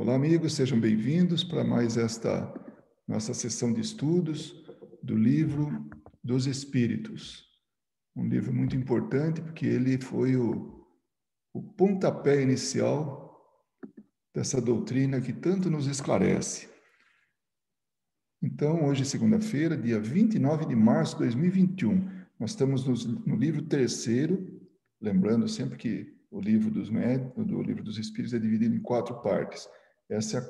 Olá, amigos, sejam bem-vindos para mais esta nossa sessão de estudos do Livro dos Espíritos. Um livro muito importante, porque ele foi o pontapé inicial dessa doutrina que tanto nos esclarece. Então, hoje, segunda-feira, dia 29 de março de 2021, nós estamos no livro terceiro, lembrando sempre que o livro do Livro dos Espíritos é dividido em 4 partes. Esse é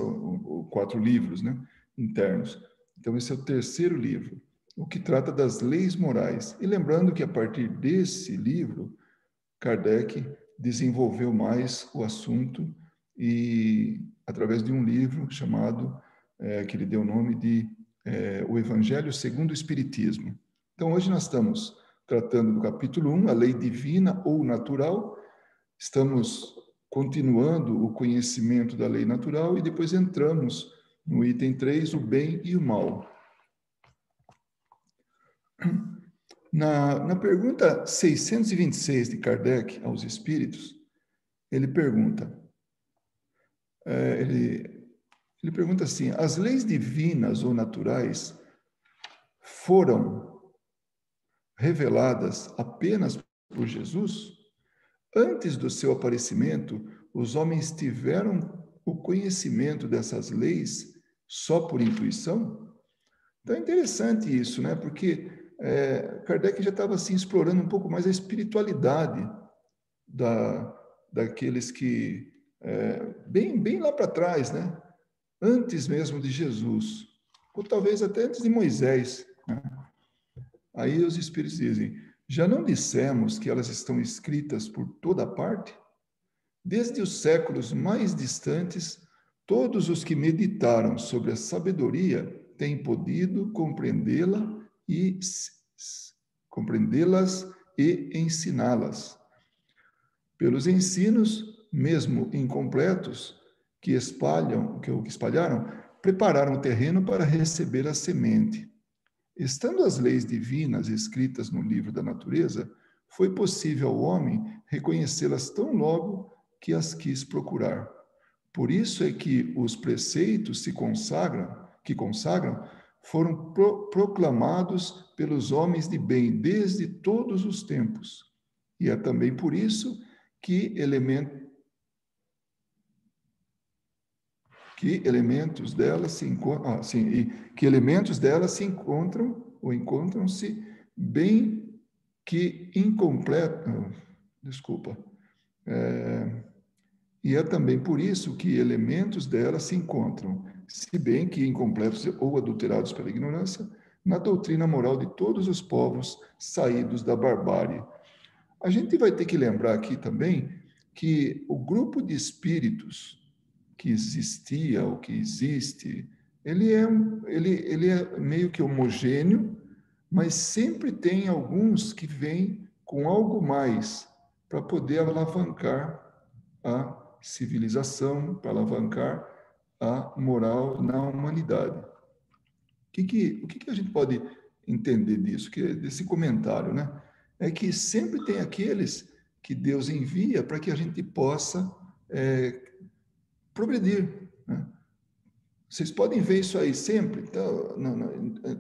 o 4 livros, né, internos. Então, esse é o terceiro livro, o que trata das leis morais. E lembrando que, a partir desse livro, Kardec desenvolveu mais o assunto e, através de um livro chamado, que ele deu o nome de O Evangelho segundo o Espiritismo. Então, hoje nós estamos tratando do capítulo 1, a lei divina ou natural. Estamos continuando o conhecimento da lei natural e depois entramos no item 3, o bem e o mal. Na pergunta 626 de Kardec aos Espíritos, ele pergunta, ele pergunta assim: as leis divinas ou naturais foram reveladas apenas por Jesus? Antes do seu aparecimento, os homens tiveram o conhecimento dessas leis só por intuição? Então é interessante isso, né? Porque Kardec já estava assim explorando um pouco mais a espiritualidade daqueles que bem lá para trás, né? Antes mesmo de Jesus, ou talvez até antes de Moisés, né? Aí os Espíritos dizem: já não dissemos que elas estão escritas por toda parte? Desde os séculos mais distantes, todos os que meditaram sobre a sabedoria têm podido compreendê-las e ensiná-las. Pelos ensinos, mesmo incompletos, que espalharam, prepararam o terreno para receber a semente. Estando as leis divinas escritas no livro da natureza, foi possível ao homem reconhecê-las tão logo que as quis procurar. Por isso é que os preceitos que consagram, foram proclamados pelos homens de bem desde todos os tempos. E é também por isso que elementos dela se encontram, ou encontram-se bem que incompletos. Desculpa. E é também por isso que elementos dela se encontram, se bem que incompletos ou adulterados pela ignorância, na doutrina moral de todos os povos saídos da barbárie. A gente vai ter que lembrar aqui também que o grupo de espíritos que existia ou que existe, ele é meio que homogêneo, mas sempre tem alguns que vêm com algo mais para poder alavancar a civilização, para alavancar a moral na humanidade. O que a gente pode entender disso, desse comentário, né? É que sempre tem aqueles que Deus envia para que a gente possa progredir, né? Vocês podem ver isso aí sempre, então,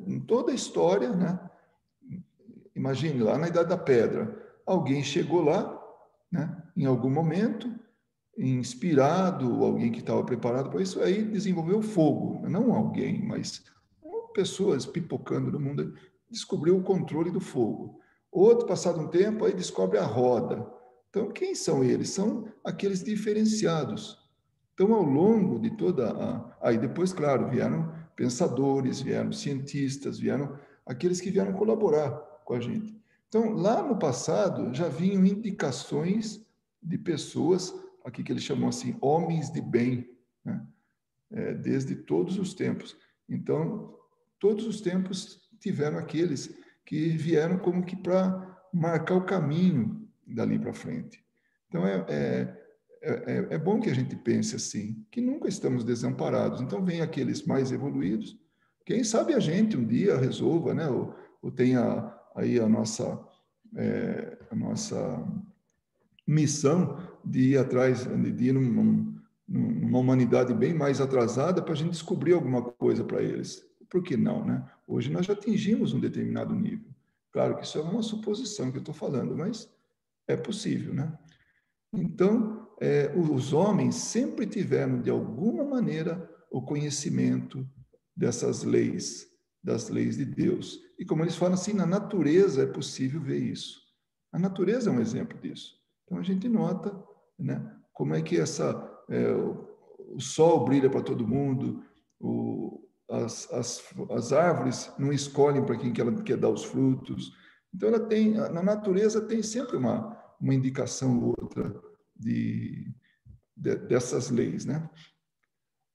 em toda a história, né? Imagine lá na Idade da Pedra, alguém chegou lá, né? Em algum momento, inspirado, alguém que estava preparado para isso, aí desenvolveu fogo. Não alguém, mas pessoas pipocando no mundo, descobriu o controle do fogo. Outro, passado um tempo, aí descobre a roda. Então, quem são eles? São aqueles diferenciados. Então, ao longo de toda Aí depois, claro, vieram pensadores, vieram cientistas, vieram aqueles que vieram colaborar com a gente. Então, lá no passado, já vinham indicações de pessoas, aqui que eles chamam assim, homens de bem, né? Desde todos os tempos. Então, todos os tempos tiveram aqueles que vieram como que para marcar o caminho dali para frente. Então, é bom que a gente pense assim, que nunca estamos desamparados. Então, vem aqueles mais evoluídos, quem sabe a gente um dia resolva, né? Ou tenha aí a nossa missão de ir atrás, de ir numa humanidade bem mais atrasada para a gente descobrir alguma coisa para eles. Por que não, né? Hoje nós já atingimos um determinado nível. Claro que isso é uma suposição que eu estou falando, mas é possível, né? Então, os homens sempre tiveram, de alguma maneira, o conhecimento dessas leis, das leis de Deus. E como eles falam assim, na natureza é possível ver isso. A natureza é um exemplo disso. Então, a gente nota, né, como é que o sol brilha para todo mundo, as árvores não escolhem para quem que ela quer dar os frutos. Então, na natureza tem sempre uma indicação ou outra dessas leis, né?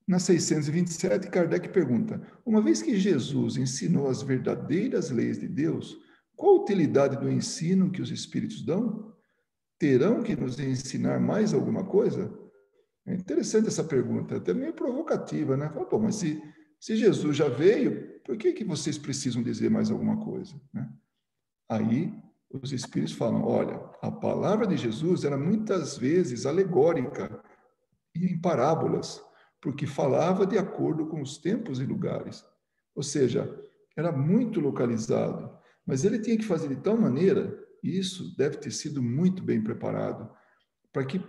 Na 627, Kardec pergunta: uma vez que Jesus ensinou as verdadeiras leis de Deus, qual a utilidade do ensino que os Espíritos dão? Terão que nos ensinar mais alguma coisa? É interessante essa pergunta, até meio provocativa, né? Fala, pô, mas se Jesus já veio, por que vocês precisam dizer mais alguma coisa, né? Aí os Espíritos falam, olha, a palavra de Jesus era muitas vezes alegórica e em parábolas, porque falava de acordo com os tempos e lugares. Ou seja, era muito localizado, mas ele tinha que fazer de tal maneira, e isso deve ter sido muito bem preparado, para que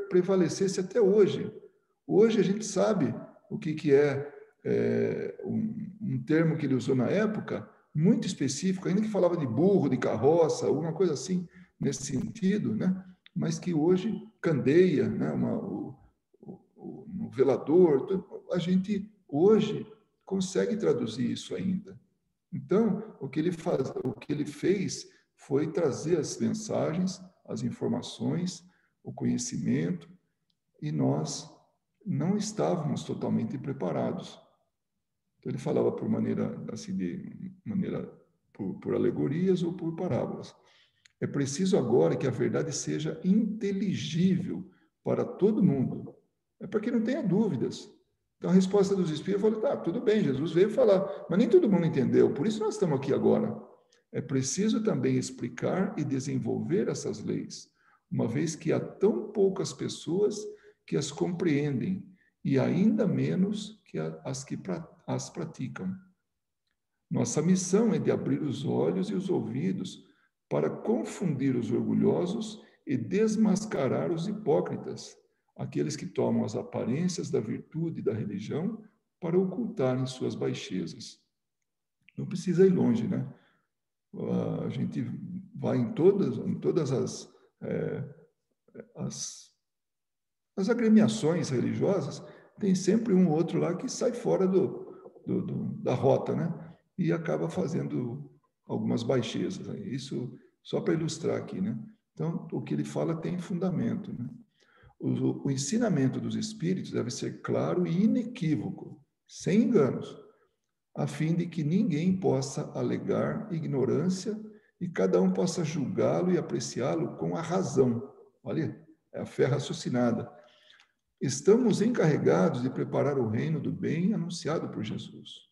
prevalecesse até hoje. Hoje a gente sabe o que é um termo que ele usou na época, muito específico, ainda que falava de burro, de carroça, alguma coisa assim, nesse sentido, né? Mas que hoje candeia, né? O velador, a gente hoje consegue traduzir isso ainda. Então, o que ele fez foi trazer as mensagens, as informações, o conhecimento, e nós não estávamos totalmente preparados. Então, ele falava por maneira, assim, por alegorias ou por parábolas. É preciso agora que a verdade seja inteligível para todo mundo. É para que não tenha dúvidas. Então, a resposta dos Espíritos foi, tá, tudo bem, Jesus veio falar, mas nem todo mundo entendeu, por isso nós estamos aqui agora. É preciso também explicar e desenvolver essas leis, uma vez que há tão poucas pessoas que as compreendem e ainda menos que as que as praticam. Nossa missão é de abrir os olhos e os ouvidos para confundir os orgulhosos e desmascarar os hipócritas, aqueles que tomam as aparências da virtude e da religião para ocultarem suas baixezas. Não precisa ir longe, né? A gente vai em todas as agremiações religiosas, tem sempre um ou outro lá que sai fora da rota, né? E acaba fazendo algumas baixezas. Isso só para ilustrar aqui, né? Então, o que ele fala tem fundamento, né? O ensinamento dos espíritos deve ser claro e inequívoco, sem enganos, a fim de que ninguém possa alegar ignorância e cada um possa julgá-lo e apreciá-lo com a razão. Olha, é a fé raciocinada. Estamos encarregados de preparar o reino do bem anunciado por Jesus.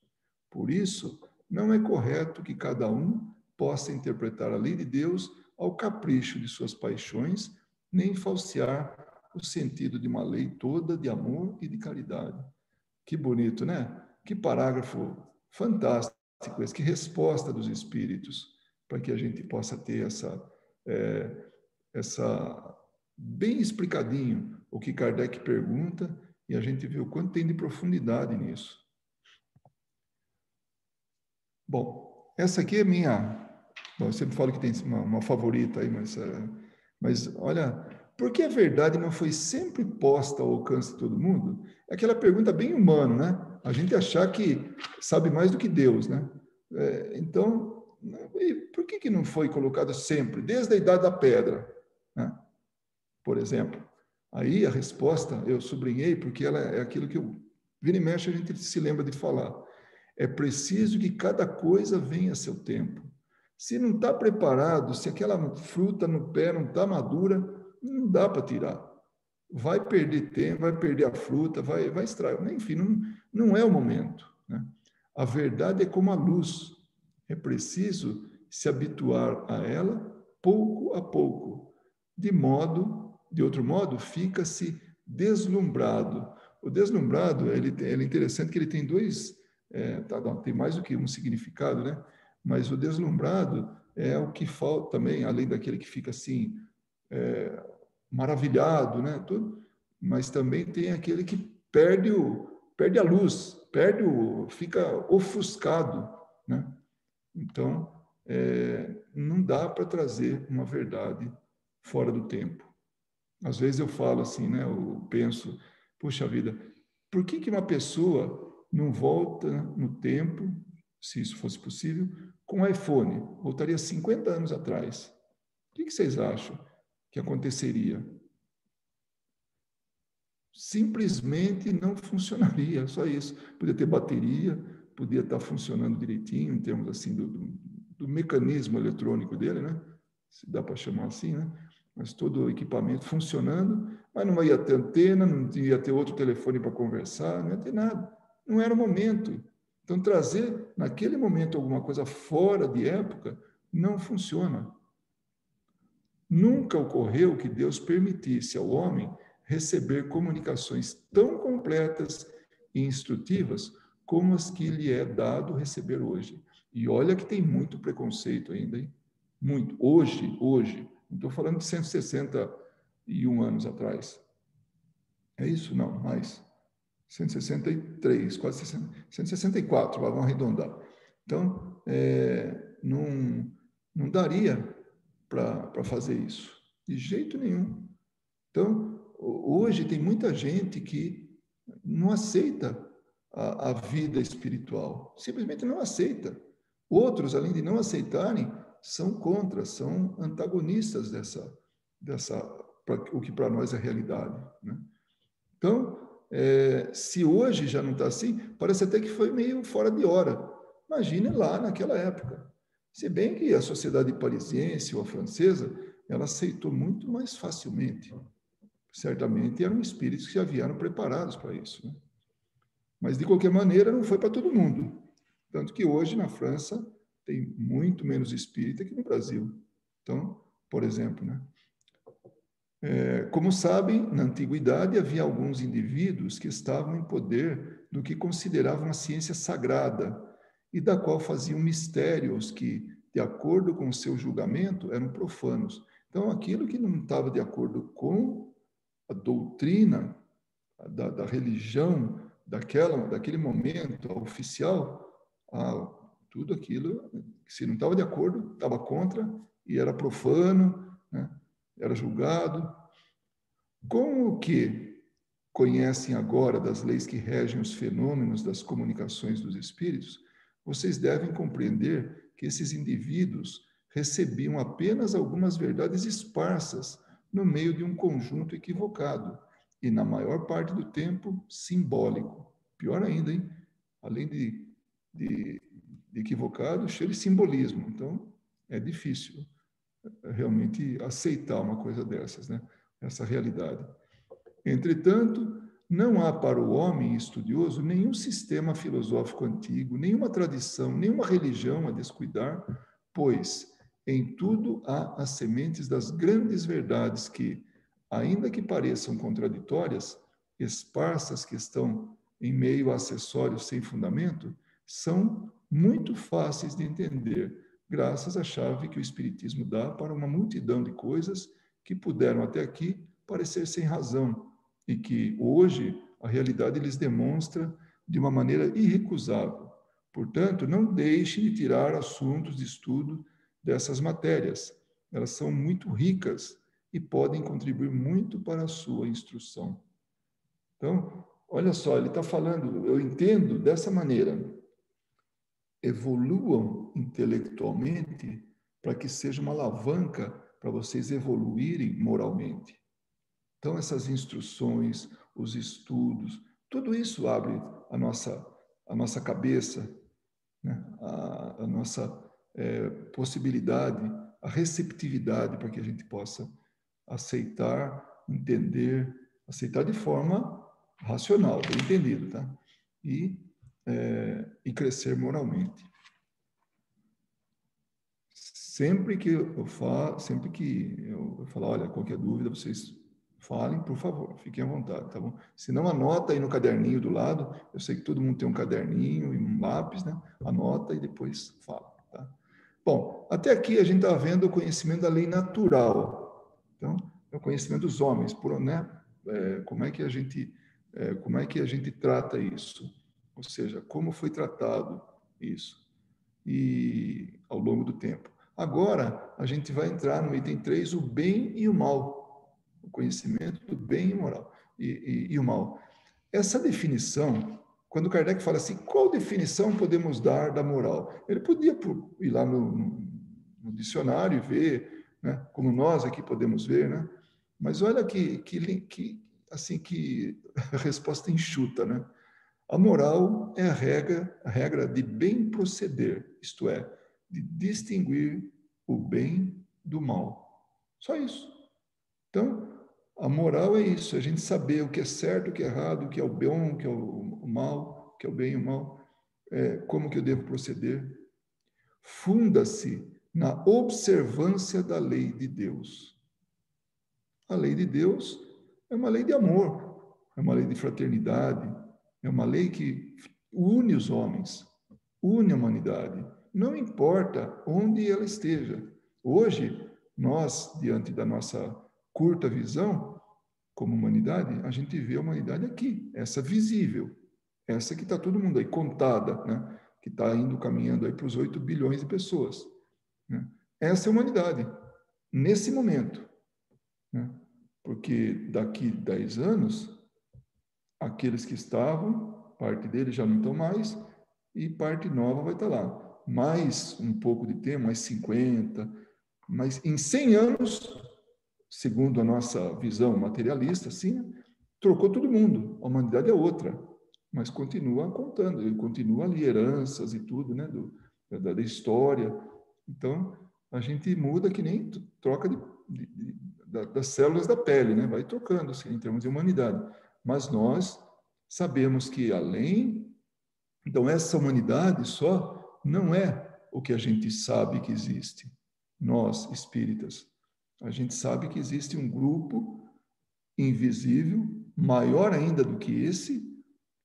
Por isso, não é correto que cada um possa interpretar a lei de Deus ao capricho de suas paixões, nem falsear o sentido de uma lei toda de amor e de caridade. Que bonito, né? Que parágrafo fantástico esse, que resposta dos Espíritos para que a gente possa ter essa bem explicadinho o que Kardec pergunta e a gente vê o quanto tem de profundidade nisso. Bom, essa aqui é minha... Bom, eu sempre falo que tem uma favorita aí, mas olha, por que a verdade não foi sempre posta ao alcance de todo mundo? É aquela pergunta bem humana, né? A gente achar que sabe mais do que Deus, né? Então, e por que não foi colocado sempre, desde a Idade da Pedra, né? Por exemplo? Aí a resposta eu sublinhei porque ela é aquilo que vira e mexe a gente se lembra de falar. É preciso que cada coisa venha a seu tempo. Se não está preparado, se aquela fruta no pé não está madura, não dá para tirar. Vai perder tempo, vai perder a fruta, vai estragar. Enfim, não é o momento, né? A verdade é como a luz. É preciso se habituar a ela pouco a pouco. De outro modo, fica-se deslumbrado. O deslumbrado, ele é interessante que ele tem dois, tem mais do que um significado, né? Mas o deslumbrado é o que falta também, além daquele que fica assim, maravilhado, né? Tudo, mas também tem aquele que perde a luz, fica ofuscado, né? Então, não dá para trazer uma verdade fora do tempo. Às vezes eu falo assim, né? Eu penso, puxa vida, por que uma pessoa não volta no tempo, se isso fosse possível, com o iPhone? Voltaria 50 anos atrás. O que vocês acham que aconteceria? Simplesmente não funcionaria, só isso. Podia ter bateria, podia estar funcionando direitinho, em termos assim do mecanismo eletrônico dele, né? Se dá para chamar assim, né? Mas todo o equipamento funcionando, mas não ia ter antena, não ia ter outro telefone para conversar, não ia ter nada. Não era o momento. Então, trazer naquele momento alguma coisa fora de época não funciona. Nunca ocorreu que Deus permitisse ao homem receber comunicações tão completas e instrutivas como as que lhe é dado receber hoje. E olha que tem muito preconceito ainda, hein? Muito. Hoje. Não estou falando de 161 anos atrás. É isso? Não, mais. 163, quase 60, 164, vamos arredondar. Então, não daria para fazer isso, de jeito nenhum. Então, hoje tem muita gente que não aceita a vida espiritual, simplesmente não aceita. Outros, além de não aceitarem, são contra, são antagonistas o que para nós é realidade, né? Então, se hoje já não está assim, parece até que foi meio fora de hora. Imagine lá naquela época. Se bem que a sociedade parisiense ou a francesa, ela aceitou muito mais facilmente. Certamente eram espíritos que já vieram preparados para isso, né? Mas, de qualquer maneira, não foi para todo mundo. Tanto que hoje, na França, tem muito menos espírita que no Brasil. Então, por exemplo, né? Como sabem, na antiguidade havia alguns indivíduos que estavam em poder do que consideravam a ciência sagrada e da qual faziam mistérios que, de acordo com o seu julgamento, eram profanos. Então, aquilo que não estava de acordo com a doutrina da religião daquele momento, a oficial, tudo aquilo, se não estava de acordo, estava contra e era profano, né? Era julgado. Como que conhecem agora das leis que regem os fenômenos das comunicações dos espíritos, vocês devem compreender que esses indivíduos recebiam apenas algumas verdades esparsas no meio de um conjunto equivocado e, na maior parte do tempo, simbólico. Pior ainda, hein? Além de equivocado, cheio de simbolismo. Então, é difícil realmente aceitar uma coisa dessas, né? Essa realidade. Entretanto, não há para o homem estudioso nenhum sistema filosófico antigo, nenhuma tradição, nenhuma religião a descuidar, pois em tudo há as sementes das grandes verdades que, ainda que pareçam contraditórias, esparsas que estão em meio a acessórios sem fundamento, são muito fáceis de entender, graças à chave que o Espiritismo dá para uma multidão de coisas que puderam até aqui parecer sem razão e que hoje a realidade lhes demonstra de uma maneira irrecusável. Portanto, não deixe de tirar assuntos de estudo dessas matérias. Elas são muito ricas e podem contribuir muito para a sua instrução. Então, olha só, ele está falando, eu entendo dessa maneira. Evoluam intelectualmente para que seja uma alavanca para vocês evoluírem moralmente. Então, essas instruções, os estudos, tudo isso abre a nossa cabeça, né? a nossa possibilidade, a receptividade para que a gente possa aceitar, entender, aceitar de forma racional, bem entendido, tá? E crescer moralmente. Sempre que eu falar, olha, qualquer dúvida, vocês Falem, por favor, fiquem à vontade, tá bom? Se não, anota aí no caderninho do lado. Eu sei que todo mundo tem um caderninho e um lápis, né? Anota e depois fala, tá? Bom, até aqui a gente está vendo o conhecimento da lei natural. Então, é o conhecimento dos homens, né? Como é que a gente trata isso? Ou seja, como foi tratado isso e ao longo do tempo. Agora, a gente vai entrar no item 3, o bem e o mal. O conhecimento do bem e moral e o mal. Essa definição, quando Kardec fala assim, qual definição podemos dar da moral? Ele podia ir lá no dicionário e ver, né, como nós aqui podemos ver, né? Mas olha que resposta enxuta, né? A moral é a regra de bem proceder, isto é, de distinguir o bem do mal. Só isso. Então, a moral é isso, a gente saber o que é certo, o que é errado, o que é o bom, o que é o mal, o que é o bem e o mal, como que eu devo proceder. Funda-se na observância da lei de Deus. A lei de Deus é uma lei de amor, é uma lei de fraternidade, é uma lei que une os homens, une a humanidade. Não importa onde ela esteja. Hoje, nós, diante da nossa curta visão, como humanidade, a gente vê a humanidade aqui, essa visível, essa que está todo mundo aí contada, né? Que está indo caminhando aí para os 8 bilhões de pessoas. Né? Essa é a humanidade, nesse momento. Né? Porque daqui 10 anos, aqueles que estavam, parte deles já não estão mais, e parte nova vai estar lá. Mais um pouco de tempo, mais 50, mas em 100 anos, segundo a nossa visão materialista, assim, trocou todo mundo. A humanidade é outra, mas continua contando, ele continua ali, heranças e tudo, né, da história. Então, a gente muda que nem troca das células da pele, né, vai trocando, assim, em termos de humanidade. Mas nós sabemos que além, então essa humanidade só não é o que a gente sabe que existe. Nós, espíritas, a gente sabe que existe um grupo invisível, maior ainda do que esse,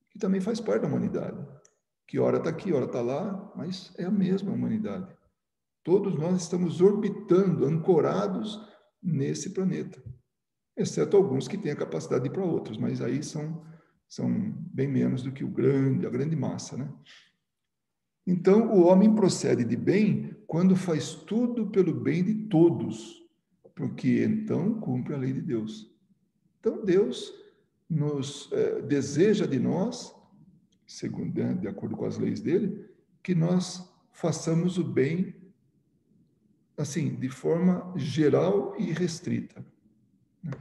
que também faz parte da humanidade. Que ora está aqui, ora está lá, mas é a mesma humanidade. Todos nós estamos orbitando, ancorados nesse planeta. Exceto alguns que têm a capacidade de ir para outros, mas aí são bem menos do que a grande massa, né? Então, o homem procede de bem quando faz tudo pelo bem de todos, porque então cumpre a lei de Deus. Então, Deus nos deseja de nós, segundo, né, de acordo com as leis dele, que nós façamos o bem, assim, de forma geral e restrita. Né?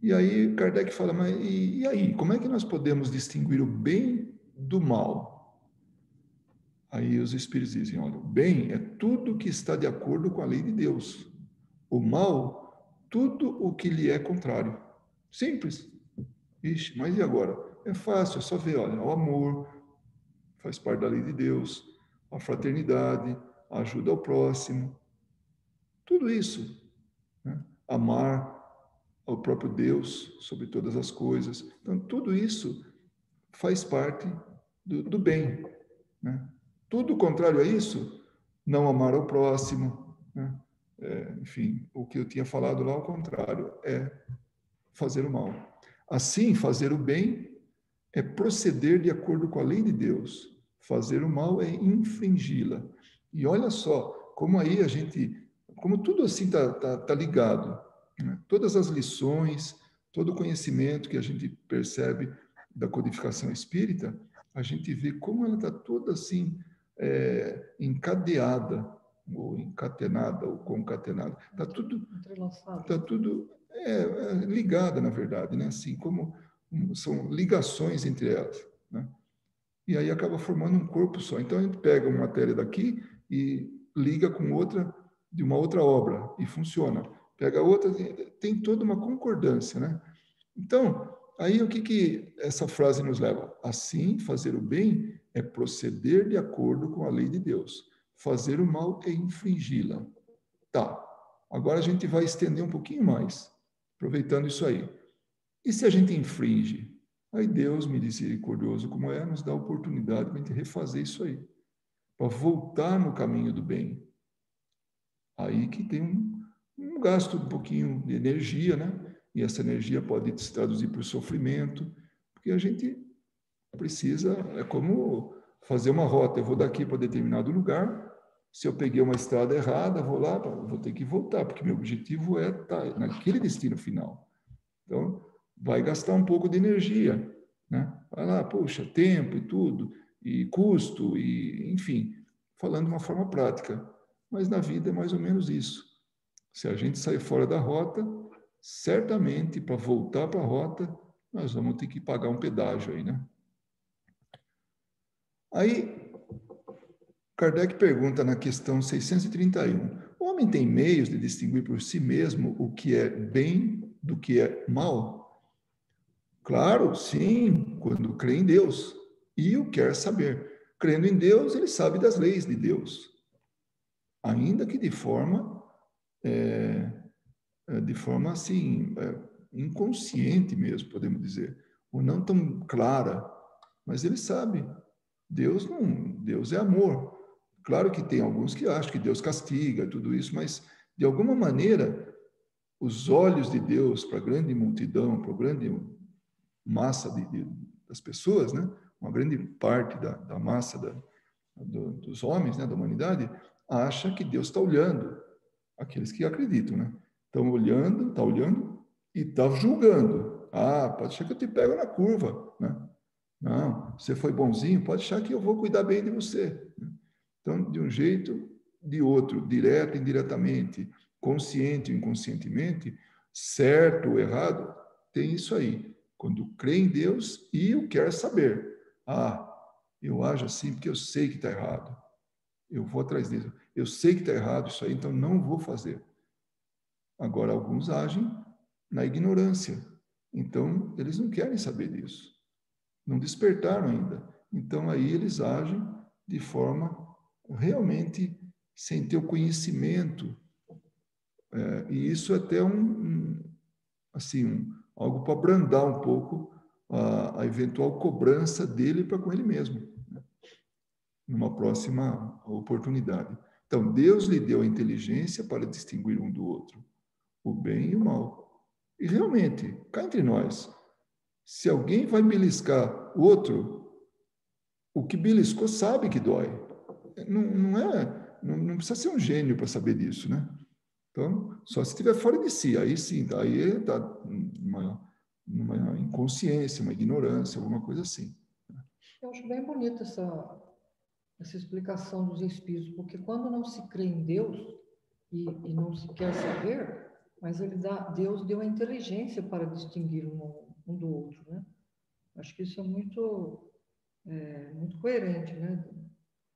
E aí Kardec fala, mas e aí, como é que nós podemos distinguir o bem do mal? Aí os espíritos dizem, olha, o bem é tudo que está de acordo com a lei de Deus. O mal, tudo o que lhe é contrário. Simples. Ixi, mas e agora? É fácil, é só ver, olha, o amor faz parte da lei de Deus, a fraternidade, a ajuda ao próximo, tudo isso. Né? Amar ao próprio Deus sobre todas as coisas. Então, tudo isso faz parte do bem. Né? Tudo contrário a isso, não amar ao próximo. Né? Enfim, o que eu tinha falado lá ao contrário, é fazer o mal. Assim, fazer o bem é proceder de acordo com a lei de Deus. Fazer o mal é infringi-la. E olha só, como aí como tudo assim está ligado. Né? Todas as lições, todo o conhecimento que a gente percebe da codificação espírita, a gente vê como ela está toda assim, encadeada, ou encatenada, ou concatenada. Está tudo ligada, na verdade, né? Assim como são ligações entre elas, né? E aí acaba formando um corpo só. Então a gente pega uma matéria daqui e liga com outra de uma outra obra e funciona. Pega outra, tem toda uma concordância, né? Então, aí o que essa frase nos leva? Assim, fazer o bem é proceder de acordo com a lei de Deus. Fazer o mal é infringi-la. Tá. Agora a gente vai estender um pouquinho mais. Aproveitando isso aí. E se a gente infringe? Aí Deus, misericordioso como é, nos dá a oportunidade para a gente refazer isso aí, para voltar no caminho do bem. Aí que tem um gasto um pouquinho de energia, né? E essa energia pode se traduzir por sofrimento, porque a gente precisa, é como fazer uma rota. Eu vou daqui para determinado lugar, se eu peguei uma estrada errada, vou lá, vou ter que voltar, porque meu objetivo é estar naquele destino final. Então, vai gastar um pouco de energia, né? Vai lá, puxa, tempo e tudo, e custo, e enfim, falando de uma forma prática. Mas na vida é mais ou menos isso. Se a gente sair fora da rota, certamente, para voltar para a rota, nós vamos ter que pagar um pedágio aí, né? Aí, Kardec pergunta na questão 631, o homem tem meios de distinguir por si mesmo o que é bem do que é mal? Claro, sim, quando crê em Deus e o quer saber. Crendo em Deus, ele sabe das leis de Deus, ainda que de forma assim, inconsciente mesmo, podemos dizer, ou não tão clara, mas ele sabe. Deus é amor. Claro que tem alguns que acham que Deus castiga, tudo isso, mas de alguma maneira, os olhos de Deus para a grande multidão, para a grande massa das pessoas, né? Uma grande parte da massa dos homens, né? Da humanidade, acha que Deus está olhando, aqueles que acreditam, né? Estão olhando, está olhando e está julgando. Ah, pode ser que eu te pego na curva, né? Não, você foi bonzinho, pode achar que eu vou cuidar bem de você. Então, de um jeito, de outro, direto, indiretamente, consciente ou inconscientemente, certo ou errado, tem isso aí. Quando crê em Deus e o quer saber. Ah, eu ajo assim porque eu sei que está errado. Eu vou atrás disso. Eu sei que está errado isso aí, então não vou fazer. Agora, alguns agem na ignorância. Então, eles não querem saber disso. Não despertaram ainda. Então, aí eles agem de forma realmente sem ter o conhecimento. E isso é até algo para abrandar um pouco a eventual cobrança dele para com ele mesmo, né? Numa próxima oportunidade. Então, Deus lhe deu a inteligência para distinguir um do outro, o bem e o mal. E realmente, cá entre nós, se alguém vai beliscar o outro, o que beliscou sabe que dói. Não precisa ser um gênio para saber disso, né? Então, só se estiver fora de si, aí sim, aí está numa inconsciência, uma ignorância, alguma coisa assim. Eu acho bem bonita essa explicação dos espíritos, porque quando não se crê em Deus e não se quer saber, mas Deus deu a inteligência para distinguir um do outro, né? Acho que isso é muito coerente, né?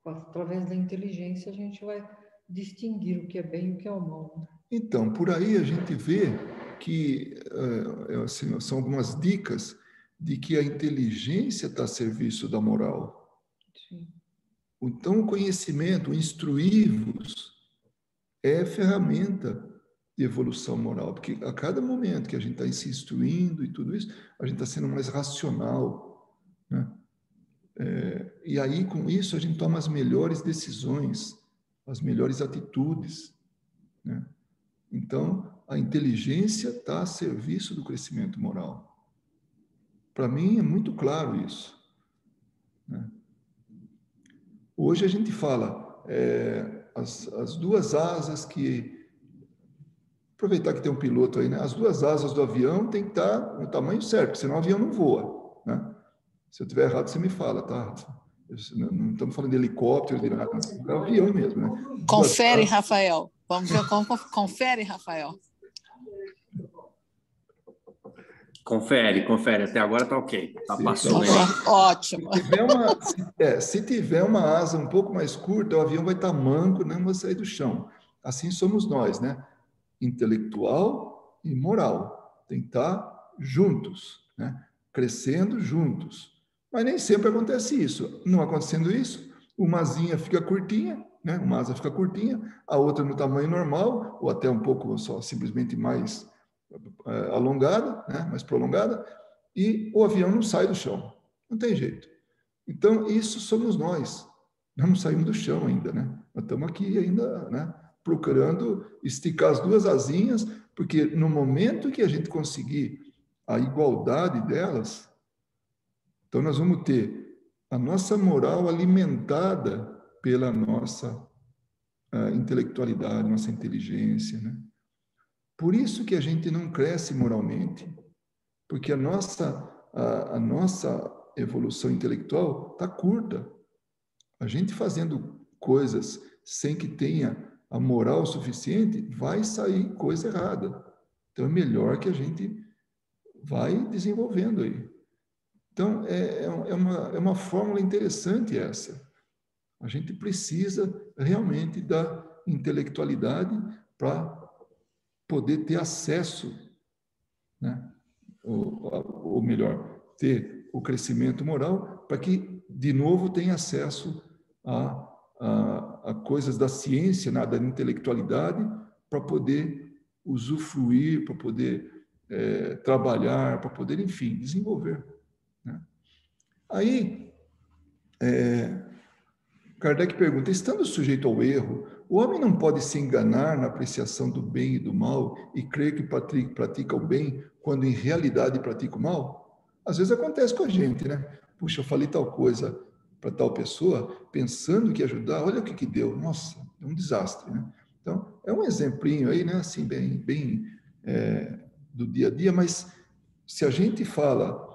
Através da inteligência a gente vai distinguir o que é bem e o que é o mal, né? Então, por aí a gente vê que assim, são algumas dicas de que a inteligência está a serviço da moral. Sim. Então, o conhecimento, o instruir-vos, é ferramenta de evolução moral, porque a cada momento que a gente está se instruindo e tudo isso, a gente está sendo mais racional, né? E aí, com isso, a gente toma as melhores decisões, as melhores atitudes, né? Então, a inteligência está a serviço do crescimento moral. Para mim, é muito claro isso, né? Hoje a gente fala as duas asas que... Aproveitar que tem um piloto aí, né? As duas asas do avião tem que estar no tamanho certo, senão o avião não voa, né? Se eu estiver errado, você me fala, tá? Não estamos falando de helicóptero, de nada, é avião mesmo, né? Confere, Rafael. Vamos ver como confere, Rafael. Confere. Até agora tá ok. Tá passando. Então, ótimo. Se tiver uma asa um pouco mais curta, o avião vai estar manco, não vai sair do chão. Assim somos nós, né? Intelectual e moral. Tem que estar juntos, né? Crescendo juntos. Mas nem sempre acontece isso. Não acontecendo isso, uma asinha fica curtinha, né? Uma asa fica curtinha, a outra no tamanho normal, ou até um pouco só, simplesmente mais alongada, né? Mais prolongada, e o avião não sai do chão. Não tem jeito. Então, isso somos nós. Nós não saímos do chão ainda, né? Nós estamos aqui ainda, né? Procurando esticar as duas asinhas, porque no momento que a gente conseguir a igualdade delas, então nós vamos ter a nossa moral alimentada pela nossa intelectualidade, nossa inteligência, né? Por isso que a gente não cresce moralmente, porque a nossa evolução intelectual está curta. A gente fazendo coisas sem que tenha a moral suficiente, vai sair coisa errada. Então, é melhor que a gente vai desenvolvendo aí. Então, é uma fórmula interessante essa. A gente precisa realmente da intelectualidade para poder ter acesso, né? Ou melhor, ter o crescimento moral para que, de novo, tenha acesso a coisas da ciência, né, da intelectualidade, para poder usufruir, para poder trabalhar, para poder, enfim, desenvolver, né? Aí, Kardec pergunta, estando sujeito ao erro, o homem não pode se enganar na apreciação do bem e do mal e crer que pratica o bem quando em realidade pratica o mal? Às vezes acontece com a gente, né? Puxa, eu falei tal coisa para tal pessoa, pensando que ia ajudar, olha o que deu. Nossa, é um desastre, né? Então, é um exemplinho aí, né? Assim, bem do dia a dia, mas se a gente fala,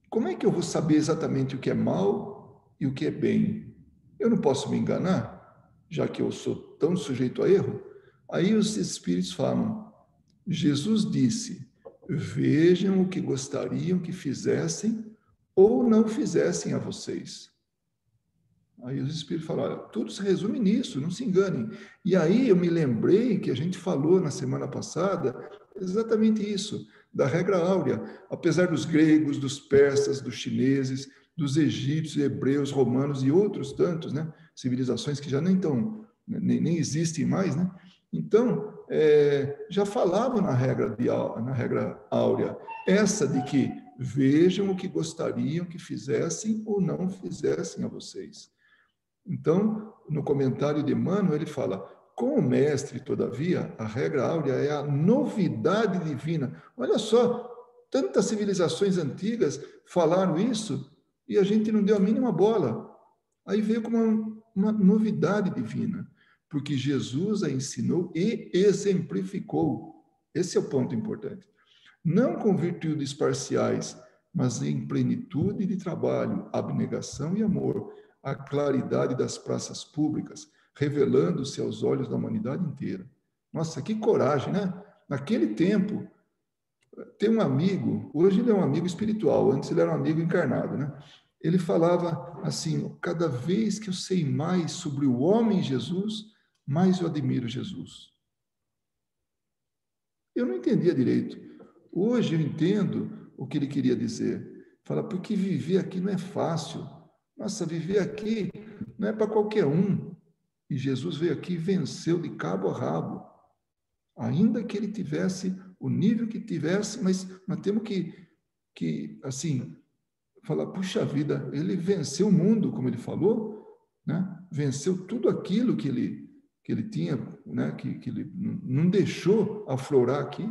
como é que eu vou saber exatamente o que é mal e o que é bem? Eu não posso me enganar, já que eu sou tão sujeito a erro? Aí os espíritos falam, Jesus disse, vejam o que gostariam que fizessem ou não fizessem a vocês. Aí os espíritos falam, olha, tudo se resume nisso, não se enganem. E aí eu me lembrei que a gente falou na semana passada exatamente isso, da regra áurea. Apesar dos gregos, dos persas, dos chineses, dos egípcios, hebreus, romanos e outros tantos, né, civilizações que já nem existem mais, né? Então, já falavam na regra áurea, essa de que vejam o que gostariam que fizessem ou não fizessem a vocês. Então, no comentário de Emmanuel, ele fala, com o mestre, todavia, a regra áurea é a novidade divina. Olha só, tantas civilizações antigas falaram isso e a gente não deu a mínima bola. Aí veio como uma novidade divina, porque Jesus a ensinou e exemplificou. Esse é o ponto importante. Não com virtudes parciais, mas em plenitude de trabalho, abnegação e amor, a claridade das praças públicas, revelando-se aos olhos da humanidade inteira. Nossa, que coragem, né? Naquele tempo, tem um amigo, hoje ele é um amigo espiritual, antes ele era um amigo encarnado, né? Ele falava assim, cada vez que eu sei mais sobre o homem Jesus, mais eu admiro Jesus. Eu não entendia direito. Hoje eu entendo o que ele queria dizer. Fala, porque viver aqui não é fácil. Nossa, viver aqui não é para qualquer um. E Jesus veio aqui e venceu de cabo a rabo. Ainda que ele tivesse o nível que tivesse, mas nós temos que assim, falar, puxa vida, ele venceu o mundo, como ele falou, né? Venceu tudo aquilo que ele tinha, né? Que ele não deixou aflorar aqui,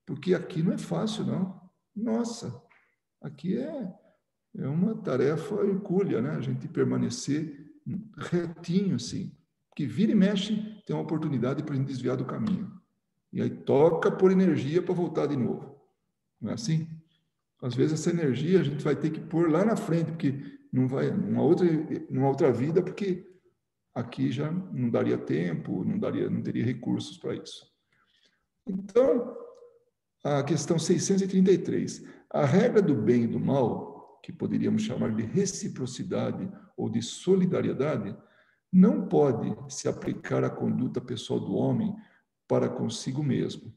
porque aqui não é fácil, não. Nossa, aqui é uma tarefa hercúlea, né? A gente permanecer retinho, assim, que vira e mexe, tem uma oportunidade para a gente desviar do caminho. E aí toca por energia para voltar de novo. Não é assim? Às vezes essa energia a gente vai ter que pôr lá na frente, porque não vai numa outra vida, porque aqui já não daria tempo, não teria recursos para isso. Então, a questão 633. A regra do bem e do mal, que poderíamos chamar de reciprocidade ou de solidariedade, não pode se aplicar à conduta pessoal do homem para consigo mesmo.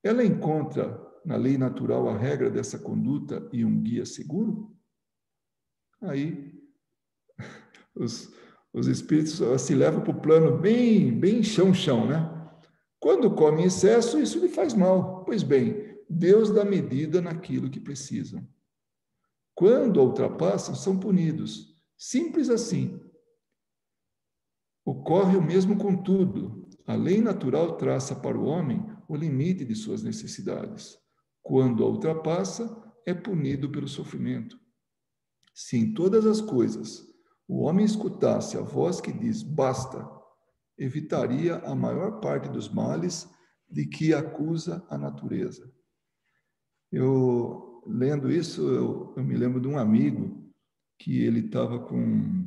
Ela encontra na lei natural a regra dessa conduta e um guia seguro? Aí os espíritos se levam para o plano bem chão, né? Quando come em excesso, isso lhe faz mal. Pois bem, Deus dá medida naquilo que precisam. Quando a ultrapassam, são punidos. Simples assim. Ocorre o mesmo com tudo. A lei natural traça para o homem o limite de suas necessidades. Quando a ultrapassa, é punido pelo sofrimento. Se em todas as coisas o homem escutasse a voz que diz basta, evitaria a maior parte dos males de que acusa a natureza. Eu, lendo isso, eu me lembro de um amigo que ele estava com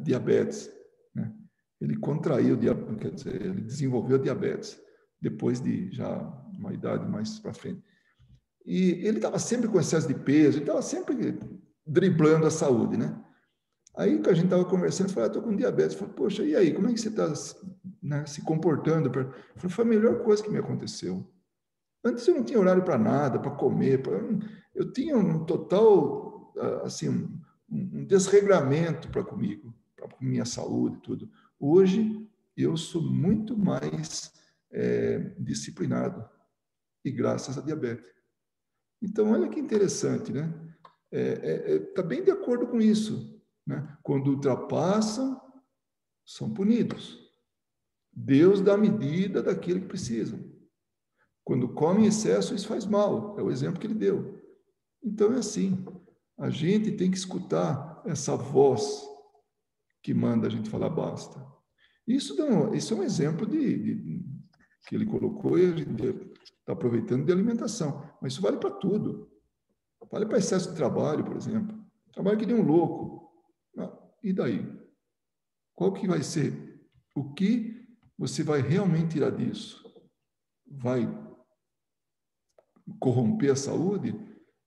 diabetes, né? Ele contraiu diabetes, quer dizer, ele desenvolveu diabetes depois de já uma idade mais para frente. E ele estava sempre com excesso de peso, ele estava sempre driblando a saúde, né? Aí que a gente estava conversando, eu falei, estou com diabetes. Eu falei, poxa, e aí, como é que você está, né, se comportando? Eu falei, foi a melhor coisa que me aconteceu. Antes eu não tinha horário para nada, para comer, eu tinha um total, assim, um desregramento para comigo, para minha saúde e tudo. Hoje eu sou muito mais disciplinado, e graças à diabetes. Então, olha que interessante, né? Está bem de acordo com isso, né? Quando ultrapassam, são punidos. Deus dá medida daquilo que precisam. Quando come em excesso, isso faz mal. É o exemplo que ele deu. Então, é assim. A gente tem que escutar essa voz que manda a gente falar basta. Isso é um exemplo que ele colocou e a gente está aproveitando de alimentação. Mas isso vale para tudo. Vale para excesso de trabalho, por exemplo. Trabalho que nem um louco. E daí? Qual que vai ser? O que você vai realmente tirar disso? Vai corromper a saúde?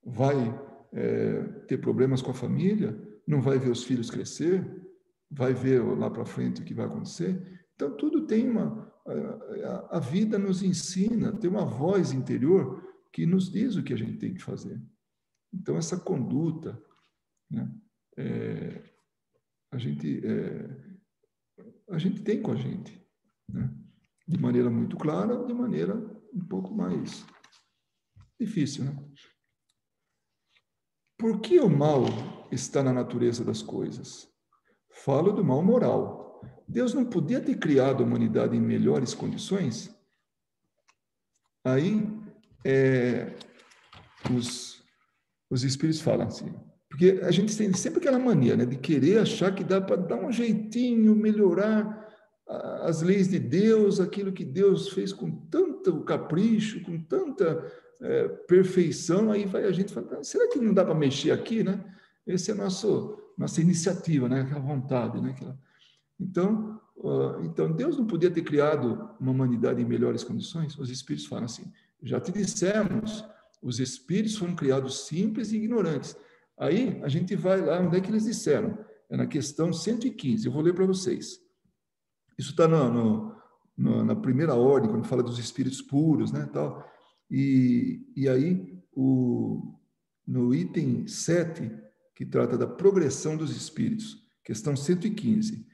Vai ter problemas com a família? Não vai ver os filhos crescer? Vai ver lá para frente o que vai acontecer? Então, tudo tem a vida nos ensina, tem uma voz interior que nos diz o que a gente tem que fazer. Então, essa conduta, né, a gente tem com a gente, né, de maneira muito clara, de maneira um pouco mais difícil, né? Por que o mal está na natureza das coisas? Falo do mal moral. Deus não podia ter criado a humanidade em melhores condições? Aí, os espíritos falam assim, porque a gente tem sempre aquela mania, né, de querer achar que dá para dar um jeitinho, melhorar as leis de Deus, aquilo que Deus fez com tanto capricho, com tanta perfeição, aí vai a gente fala, será que não dá para mexer aqui, né? Essa é a nossa iniciativa, né? Aquela vontade, né? Então, Deus não podia ter criado uma humanidade em melhores condições? Os espíritos falam assim, já te dissemos, os espíritos foram criados simples e ignorantes. Aí, a gente vai lá, onde é que eles disseram? É na questão 115, eu vou ler para vocês. Isso está na primeira ordem, quando fala dos espíritos puros, né, tal. E aí, no item 7, que trata da progressão dos espíritos, questão 115,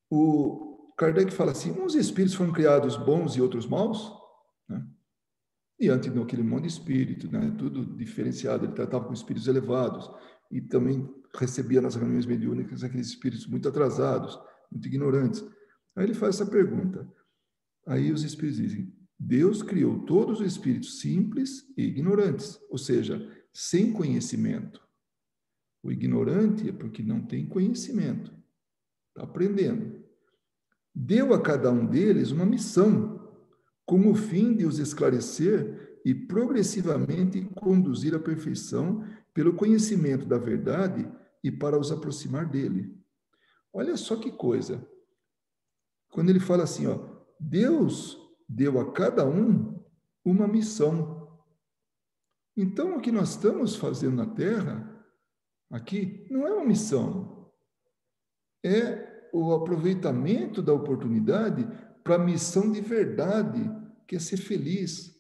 o Kardec fala assim, uns espíritos foram criados bons e outros maus, né? E antes daquele monte de espírito, né, tudo diferenciado, ele tratava com espíritos elevados e também recebia nas reuniões mediúnicas aqueles espíritos muito atrasados, muito ignorantes. Aí ele faz essa pergunta. Aí os espíritos dizem, Deus criou todos os espíritos simples e ignorantes, ou seja, sem conhecimento. O ignorante é porque não tem conhecimento, está aprendendo. Deu a cada um deles uma missão, com o fim de os esclarecer e progressivamente conduzir à perfeição pelo conhecimento da verdade e para os aproximar dele. Olha só que coisa. Quando ele fala assim, ó, Deus deu a cada um uma missão. Então, o que nós estamos fazendo na Terra, aqui, não é uma missão. É o aproveitamento da oportunidade para a missão de verdade, que é ser feliz,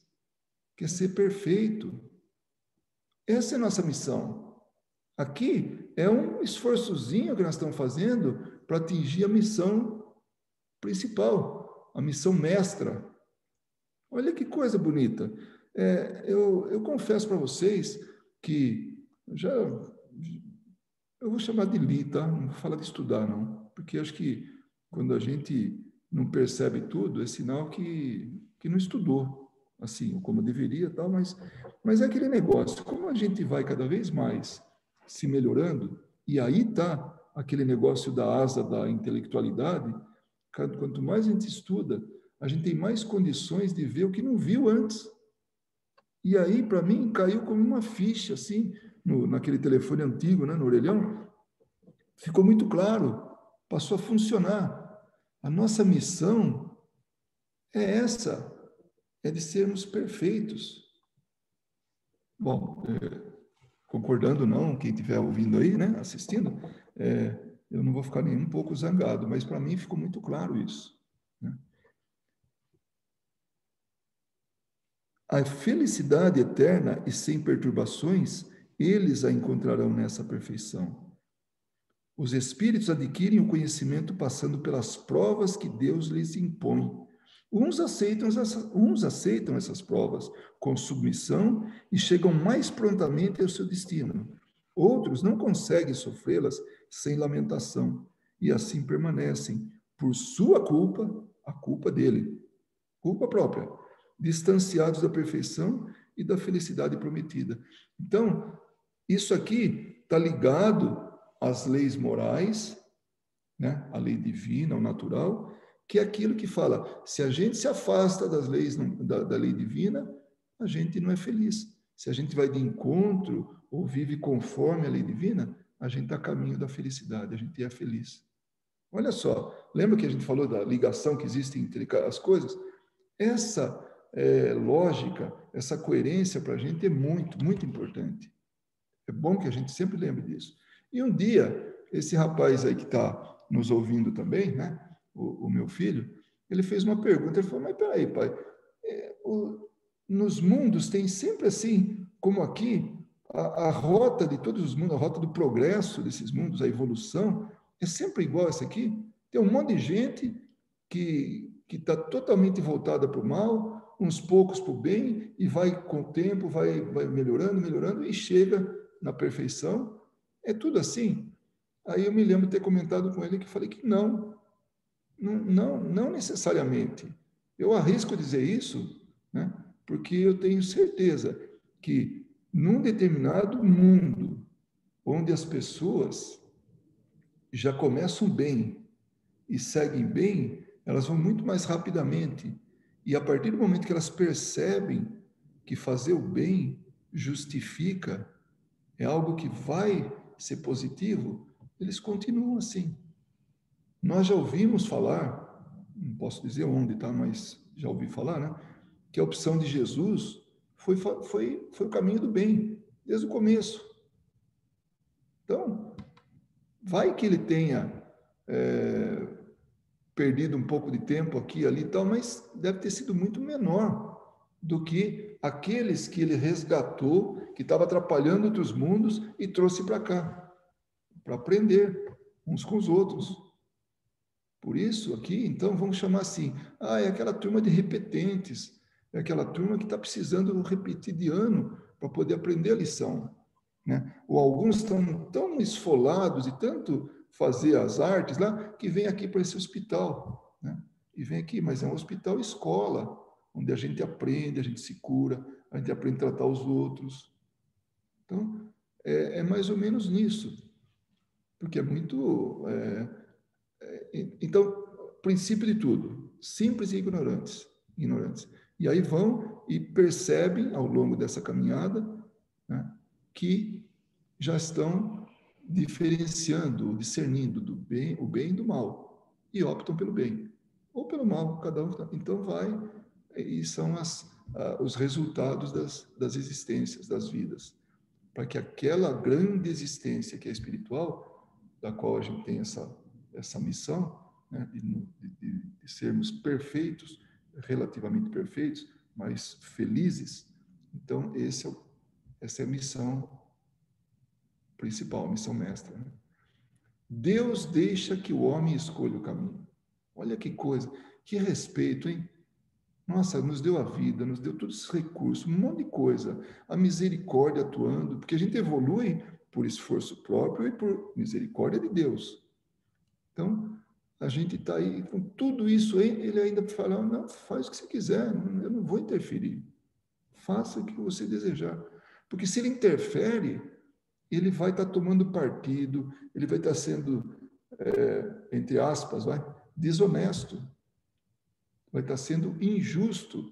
que é ser perfeito. Essa é a nossa missão. Aqui é um esforçozinho que nós estamos fazendo para atingir a missão principal, a missão mestra, Olha que coisa bonita. Eu confesso para vocês que eu vou chamar de ler, tá? Não vou falar de estudar, não. Porque acho que quando a gente não percebe tudo, é sinal que não estudou, assim, como deveria, tal, mas é aquele negócio. Como a gente vai cada vez mais se melhorando, e aí está aquele negócio da asa da intelectualidade, quanto mais a gente estuda, a gente tem mais condições de ver o que não viu antes. E aí, para mim, caiu como uma ficha, assim, naquele telefone antigo, né, no orelhão, ficou muito claro, passou a funcionar. A nossa missão é essa, é de sermos perfeitos. Bom, concordando não, quem estiver ouvindo aí, né, assistindo, eu não vou ficar nem um pouco zangado, mas para mim ficou muito claro isso, né? A felicidade eterna e sem perturbações, eles a encontrarão nessa perfeição. Os espíritos adquirem o conhecimento passando pelas provas que Deus lhes impõe. Uns aceitam essas provas com submissão e chegam mais prontamente ao seu destino. Outros não conseguem sofrê-las sem lamentação e assim permanecem, por sua culpa, a culpa dele, culpa própria, distanciados da perfeição e da felicidade prometida. Então, isso aqui está ligado às leis morais, né? A lei divina, o natural, que é aquilo que fala, se a gente se afasta das leis da lei divina, a gente não é feliz. Se a gente vai de encontro ou vive conforme a lei divina, a gente está a caminho da felicidade, a gente é feliz. Olha só, lembra que a gente falou da ligação que existe entre as coisas? Essa lógica, essa coerência para a gente é muito, muito importante. É bom que a gente sempre lembre disso. E um dia, esse rapaz aí que está nos ouvindo também, né, o meu filho, ele fez uma pergunta, ele falou, mas peraí, pai, nos mundos tem sempre assim, como aqui, a rota de todos os mundos, a rota do progresso desses mundos, a evolução, é sempre igual essa aqui? Tem um monte de gente que está totalmente voltada para o mal, uns poucos para o bem, e vai com o tempo, vai melhorando, melhorando, e chega na perfeição. É tudo assim? Aí eu me lembro de ter comentado com ele que falei que não necessariamente. Eu arrisco dizer isso, né? Porque eu tenho certeza que num determinado mundo onde as pessoas já começam bem e seguem bem, elas vão muito mais rapidamente. E a partir do momento que elas percebem que fazer o bem justifica, é algo que vai ser positivo, eles continuam assim. Nós já ouvimos falar, não posso dizer onde, tá? Mas já ouvi falar, né? Que a opção de Jesus foi o caminho do bem, desde o começo. Então, vai que ele tenha perdido um pouco de tempo aqui, ali e tal, mas deve ter sido muito menor do que aqueles que ele resgatou, que estava atrapalhando outros mundos e trouxe para cá, para aprender uns com os outros. Por isso, aqui, então, vamos chamar assim, é aquela turma de repetentes, é aquela turma que está precisando repetir de ano para poder aprender a lição, né? Ou alguns estão tão esfolados e tanto fazer as artes lá, que vem aqui para esse hospital, né? E vem aqui, mas é um hospital escola, onde a gente aprende, a gente se cura, a gente aprende a tratar os outros. Então, é mais ou menos nisso, porque é muito... Então, princípio de tudo, simples e ignorantes. E aí vão e percebem, ao longo dessa caminhada, né, que já estão diferenciando, discernindo o bem do mal, e optam pelo bem, ou pelo mal, cada um. Então vai, e são os resultados das existências, das vidas, para que aquela grande existência que é espiritual, da qual a gente tem essa missão, né, de sermos perfeitos, relativamente perfeitos, mas felizes. Então, essa é a missão principal, a missão mestra, né? Deus deixa que o homem escolha o caminho. Olha que coisa, que respeito, hein? Nossa, nos deu a vida, nos deu todos esses recursos, um monte de coisa. A misericórdia atuando, porque a gente evolui por esforço próprio e por misericórdia de Deus. Então, a gente está aí com tudo isso aí, ele ainda fala, não, faz o que você quiser, eu não vou interferir. Faça o que você desejar. Porque se ele interfere, ele vai estar tomando partido, ele vai estar sendo, entre aspas, desonesto. Vai estar sendo injusto.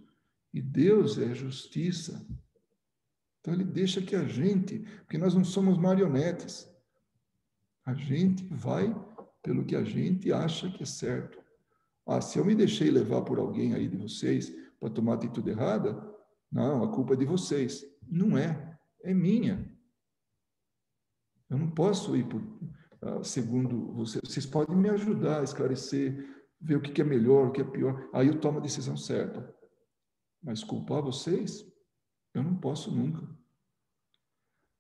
E Deus é justiça. Então, ele deixa que a gente, porque nós não somos marionetes, a gente vai pelo que a gente acha que é certo. Se eu me deixei levar por alguém aí de vocês para tomar atitude errada, não, a culpa é de vocês. Não é, é minha. Eu não posso ir segundo vocês. Vocês podem me ajudar a esclarecer, ver o que é melhor, o que é pior. Aí eu tomo a decisão certa. Mas culpar vocês, eu não posso nunca.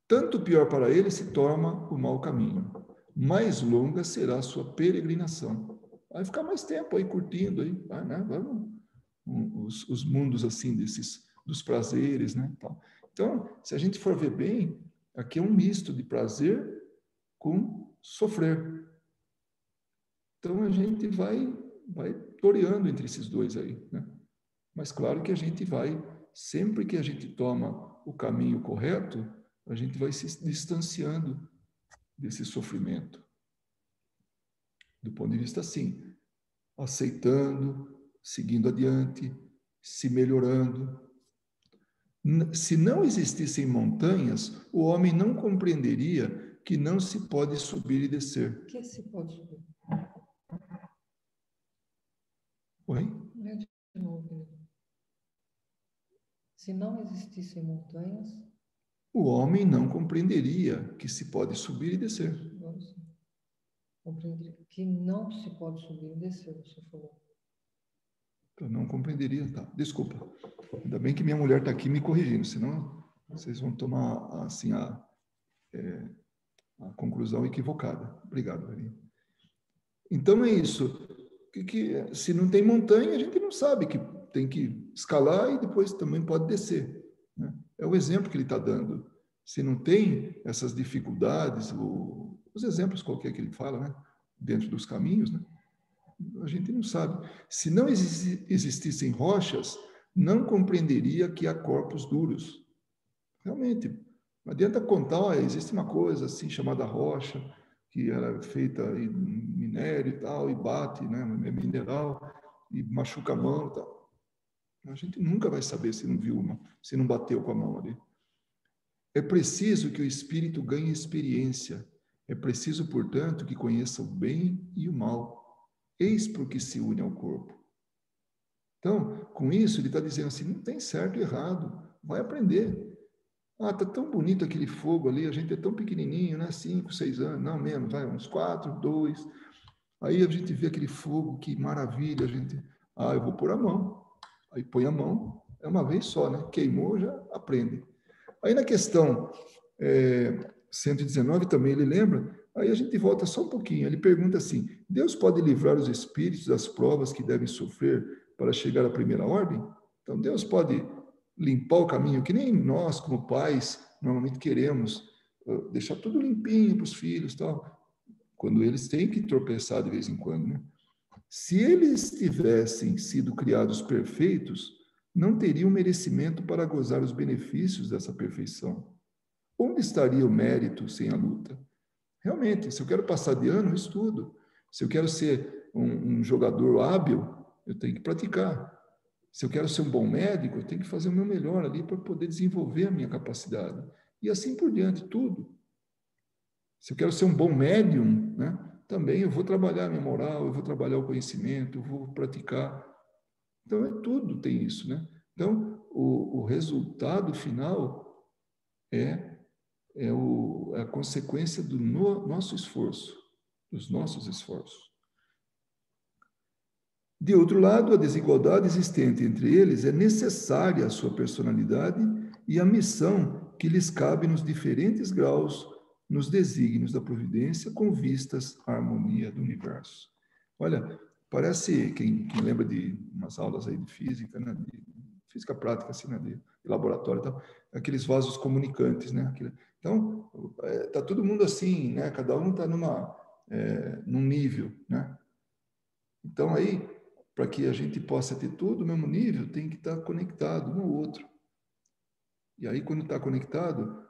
Tanto pior para ele se torna o mau caminho. Mais longa será a sua peregrinação. Vai ficar mais tempo aí curtindo aí, né? Os mundos assim dos prazeres, né? Então, se a gente for ver bem, aqui é um misto de prazer com sofrer. Então a gente vai toreando entre esses dois aí, né? Mas claro que a gente vai, sempre que a gente toma o caminho correto, a gente vai se distanciando desse sofrimento. Do ponto de vista assim, aceitando, seguindo adiante, se melhorando. Se não existissem montanhas, o homem não compreenderia que não se pode subir e descer. O que se pode subir? Oi? Não é de novo. Se não existissem montanhas... O homem não compreenderia que se pode subir e descer. Agora sim. Compreenderia que não se pode subir e descer, você falou. Eu não compreenderia, tá? Desculpa. Ainda bem que minha mulher está aqui me corrigindo, senão vocês vão tomar assim a conclusão equivocada. Obrigado, Maria. Então é isso. Se não tem montanha, a gente não sabe que tem que escalar e depois também pode descer, né? É o exemplo que ele está dando. Se não tem essas dificuldades, os exemplos qualquer que ele fala, né? Dentro dos caminhos, né? A gente não sabe. Se não existissem rochas, não compreenderia que há corpos duros. Realmente, não adianta contar, existe uma coisa assim chamada rocha, que era feita em minério e tal, e bate, né? É mineral, e machuca a mão e tal. A gente nunca vai saber se não viu uma, se não bateu com a mão ali. É preciso que o espírito ganhe experiência. É preciso, portanto, que conheça o bem e o mal. Eis por que se une ao corpo. Então, com isso, ele está dizendo assim, não tem certo e errado, vai aprender. Está tão bonito aquele fogo ali, a gente é tão pequenininho, né? 5, 6 anos, não menos, vai, uns 4, 2. Aí a gente vê aquele fogo, que maravilha, a gente... eu vou pôr a mão. Aí põe a mão, é uma vez só, né? Queimou, já aprende. Aí na questão 119 também ele lembra, aí a gente volta só um pouquinho, ele pergunta assim, Deus pode livrar os espíritos das provas que devem sofrer para chegar à primeira ordem? Então Deus pode limpar o caminho, que nem nós como pais normalmente queremos, deixar tudo limpinho para os filhos, tal, quando eles têm que tropeçar de vez em quando, né? Se eles tivessem sido criados perfeitos, não teriam merecimento para gozar os benefícios dessa perfeição. Onde estaria o mérito sem a luta? Realmente, se eu quero passar de ano, eu estudo. Se eu quero ser um jogador hábil, eu tenho que praticar. Se eu quero ser um bom médico, eu tenho que fazer o meu melhor ali para poder desenvolver a minha capacidade. E assim por diante, tudo. Se eu quero ser um bom médium, né? Também eu vou trabalhar a minha moral, eu vou trabalhar o conhecimento, eu vou praticar. Então, tudo tem isso, né? Então, o resultado final é a consequência do nosso esforço, dos nossos esforços. De outro lado, a desigualdade existente entre eles é necessária à sua personalidade e à missão que lhes cabe nos diferentes graus nos desígnios da providência com vistas à harmonia do universo. Olha, Parece, quem lembra de umas aulas aí de física, né? De física prática, assim, né? De laboratório e tal, aqueles vasos comunicantes, né? Então, tá todo mundo assim, né? Cada um está num nível, né? Então, aí, para que a gente possa ter todo o mesmo nível, tem que estar conectado um ao outro. E aí, quando está conectado,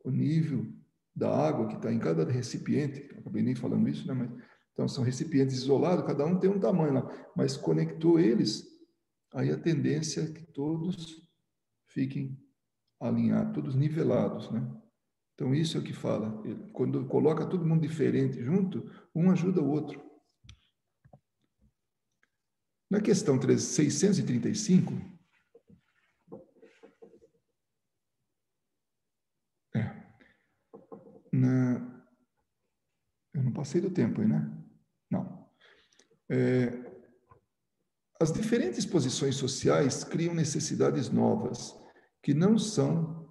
o nível da água que está em cada recipiente, acabei nem falando isso, né? Mas, então, são recipientes isolados, cada um tem um tamanho lá, mas conectou eles, aí a tendência é que todos fiquem alinhados, todos nivelados, né? Então, isso é o que fala. Quando coloca todo mundo diferente junto, um ajuda o outro. Na questão 635, eu não passei do tempo aí, né? Não. As diferentes posições sociais criam necessidades novas, que não são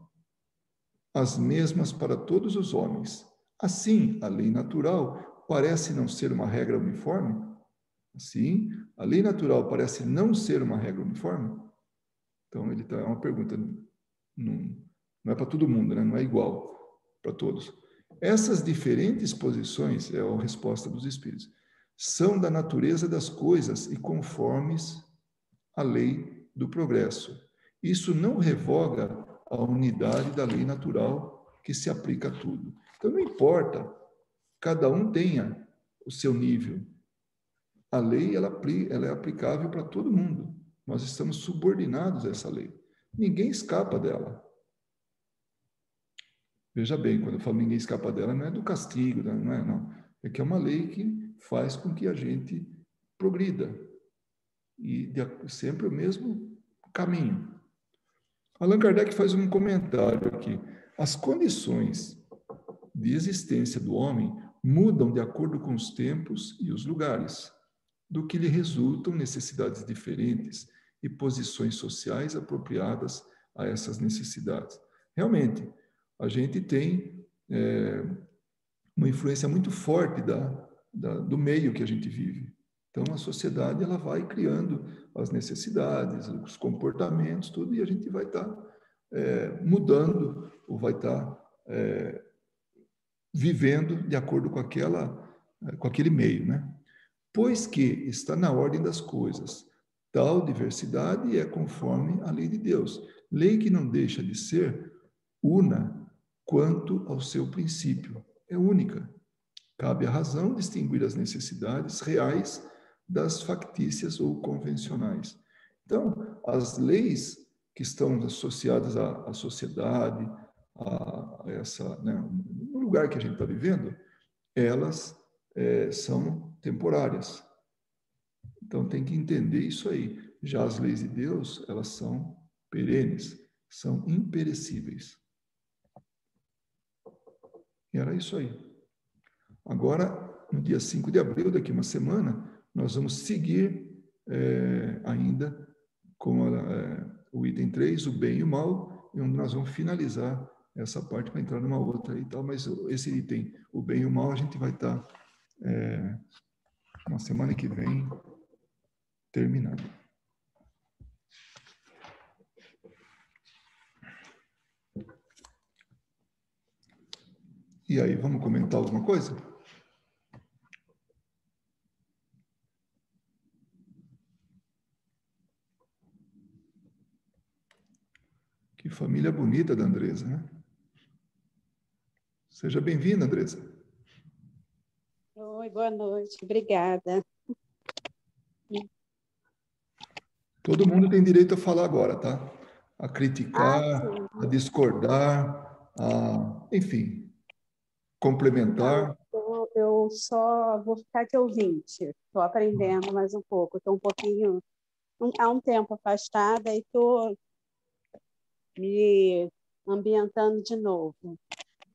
as mesmas para todos os homens. Assim, a lei natural parece não ser uma regra uniforme? Assim, a lei natural parece não ser uma regra uniforme? Então, é uma pergunta, não é para todo mundo, né? Não é igual para todos. Essas diferentes posições, é a resposta dos espíritos, são da natureza das coisas e conformes à lei do progresso. Isso não revoga a unidade da lei natural que se aplica a tudo. Então, não importa, cada um tenha o seu nível. A lei ela é aplicável para todo mundo. Nós estamos subordinados a essa lei. Ninguém escapa dela. Veja bem, quando eu falo ninguém escapa dela, não é do castigo, não é, não. É que é uma lei que faz com que a gente progrida. E sempre o mesmo caminho. Allan Kardec faz um comentário aqui. As condições de existência do homem mudam de acordo com os tempos e os lugares, do que lhe resultam necessidades diferentes e posições sociais apropriadas a essas necessidades. Realmente, a gente tem uma influência muito forte do meio que a gente vive. Então, a sociedade ela vai criando as necessidades, os comportamentos, tudo, e a gente vai estar mudando, ou vai estar vivendo de acordo com aquele meio, né? Pois que está na ordem das coisas. Tal diversidade é conforme a lei de Deus. Lei que não deixa de ser una quanto ao seu princípio. É única. Cabe à razão distinguir as necessidades reais das factícias ou convencionais. Então, as leis que estão associadas à sociedade, no lugar que a gente está vivendo, elas são temporárias. Então, tem que entender isso aí. Já as leis de Deus, elas são perenes, são imperecíveis. E era isso aí. Agora, no dia 5 de abril, daqui uma semana, nós vamos seguir ainda com o item 3, o bem e o mal, e onde nós vamos finalizar essa parte para entrar numa outra e tal, mas esse item, o bem e o mal, a gente vai estar na semana que vem terminado. E aí, vamos comentar alguma coisa? Que família bonita da Andresa, né? Seja bem-vinda, Andresa. Oi, boa noite. Obrigada. Todo mundo tem direito a falar agora, tá? A criticar, a discordar, enfim, complementar. Então, eu só vou ficar de ouvinte. Estou aprendendo mais um pouco. Estou há um tempo afastada e estou me ambientando de novo.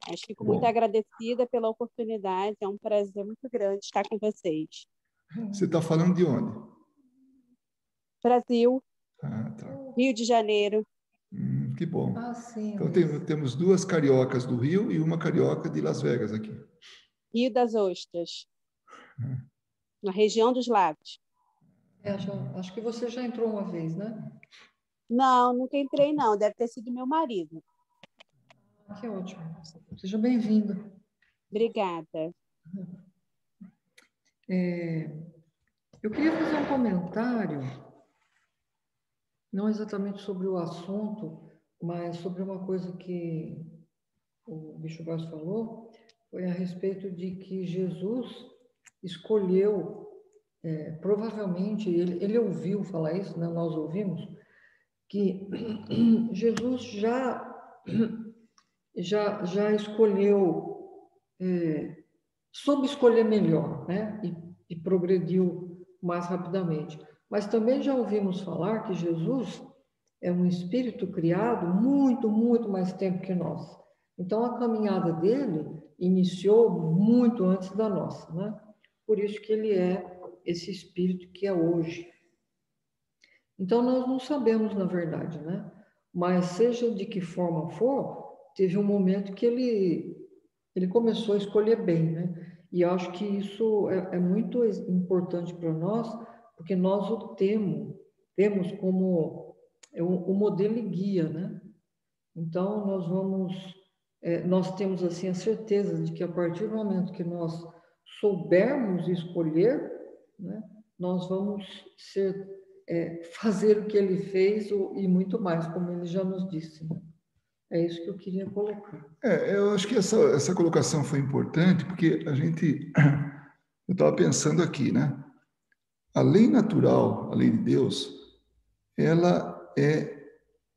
Mas fico muito agradecida pela oportunidade. É um prazer muito grande estar com vocês. Você está falando de onde? Brasil, Tá. Rio de Janeiro. Que bom. Sim, então temos duas cariocas do Rio e uma carioca de Las Vegas aqui. Rio das Ostras, na região dos lagos. Acho que você já entrou uma vez, né? Não, nunca entrei, não. Deve ter sido meu marido. Que ótimo. Seja bem-vindo. Obrigada. Eu queria fazer um comentário, não exatamente sobre o assunto, mas sobre uma coisa que o Bicho Vaz falou, foi a respeito de que Jesus escolheu, provavelmente, ele ouviu falar isso, né? Nós ouvimos, que Jesus já escolheu, soube escolher melhor, né? E progrediu mais rapidamente. Mas também já ouvimos falar que Jesus é um espírito criado muito, muito mais tempo que nós. Então, a caminhada dele iniciou muito antes da nossa, né? Por isso que ele é esse espírito que é hoje. Então, nós não sabemos, na verdade, né? Mas, seja de que forma for, teve um momento que ele começou a escolher bem, né? E eu acho que isso é muito importante para nós, porque nós o temos como o modelo e guia, né? Então, nós temos assim a certeza de que a partir do momento que nós soubermos escolher, né, nós vamos fazer o que ele fez e muito mais, como ele já nos disse, né? É isso que eu queria colocar. Eu acho que essa colocação foi importante, porque eu estava pensando aqui, né? A lei natural, a lei de Deus, ela